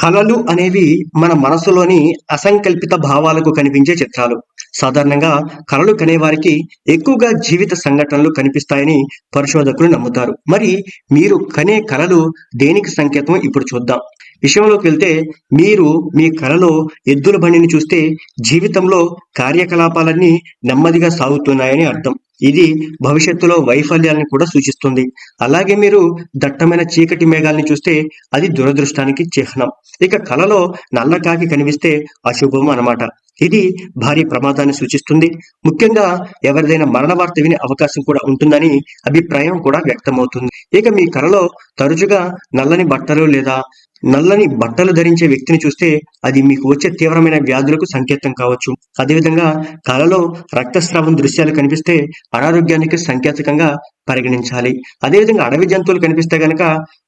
కళలు అనేవి మన మనసులోని అసంకల్పిత భావాలకు కనిపించే చిత్రాలు. సాధారణంగా కళలు కనేవారికి ఎక్కువగా జీవిత సంఘటనలు కనిపిస్తాయని పరిశోధకులు నమ్ముతారు. మరి మీరు కనే కలలు దేనికి సంకేతం ఇప్పుడు చూద్దాం. విషయంలోకి వెళ్తే మీరు మీ కలలో ఎద్దుల బండిని చూస్తే జీవితంలో కార్యకలాపాలన్నీ నెమ్మదిగా సాగుతున్నాయని అర్థం. ఇది భవిష్యత్తులో వైఫల్యాలను కూడా సూచిస్తుంది. అలాగే మీరు దట్టమైన చీకటి మేఘాల్ని చూస్తే అది దురదృష్టానికి చిహ్నం. ఇక కలలో నల్లకాకి కనిపిస్తే అశుభం అన్నమాట. ఇది భారీ ప్రమాదాన్ని సూచిస్తుంది. ముఖ్యంగా ఎవరిదైనా మరణ వార్త వినే అవకాశం కూడా ఉంటుందని అభిప్రాయం కూడా వ్యక్తమవుతుంది. ఇక మీ కలలో తరచుగా నల్లని బట్టలు ధరించే వ్యక్తిని చూస్తే అది మీకు వచ్చే తీవ్రమైన వ్యాధులకు సంకేతం కావచ్చు. అదేవిధంగా కలలో రక్తస్రావం దృశ్యాలు కనిపిస్తే అనారోగ్యానికి సంకేతకంగా పరిగణించాలి. అదేవిధంగా అడవి జంతువులు కనిపిస్తే గనక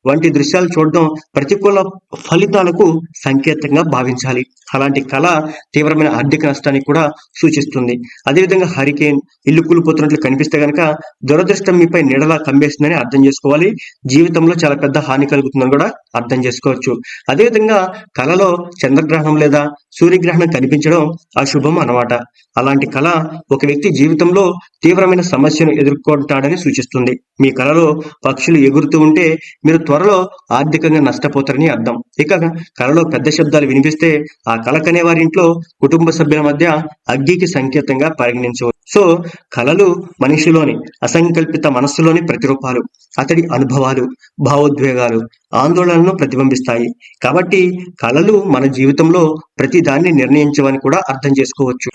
వంటి దృశ్యాలు చూడడం ప్రతికూల ఫలితాలకు సంకేతంగా భావించాలి. అలాంటి కళ తీవ్రమైన ఆర్థిక నష్టానికి కూడా సూచిస్తుంది. అదేవిధంగా హరికేన్, ఇల్లు కూలిపోతున్నట్లు కనిపిస్తే గనక దురదృష్టం మీపై నీడలా కమ్మేస్తుందని అర్థం చేసుకోవాలి. జీవితంలో చాలా పెద్ద హాని కలుగుతుందని కూడా అర్థం చేసుకోవచ్చు. అదేవిధంగా కళలో చంద్రగ్రహణం లేదా సూర్యగ్రహణం కనిపించడం అశుభం అన్నమాట. అలాంటి కళ ఒక వ్యక్తి జీవితంలో తీవ్రమైన సమస్యను ఎదుర్కొంటాడని సూచిస్తుంది. మీ కళలో పక్షులు ఎగురుతూ ఉంటే మీరు త్వరలో ఆర్థికంగా నష్టపోతారని అర్థం. ఇక కళలో పెద్ద శబ్దాలు వినిపిస్తే ఆ కళ కనే వారి ఇంట్లో కుటుంబ సభ్యుల మధ్య అగ్గికి సంకేతంగా పరిగణించవచ్చు. సో కళలు మనిషిలోని అసంకల్పిత మనస్సులోని ప్రతిరూపాలు. అతడి అనుభవాలు, భావోద్వేగాలు, ఆందోళనలను ప్రతిబింబిస్తాయి. కాబట్టి కళలు మన జీవితంలో ప్రతి దాన్ని నిర్ణయించవని కూడా అర్థం చేసుకోవచ్చు.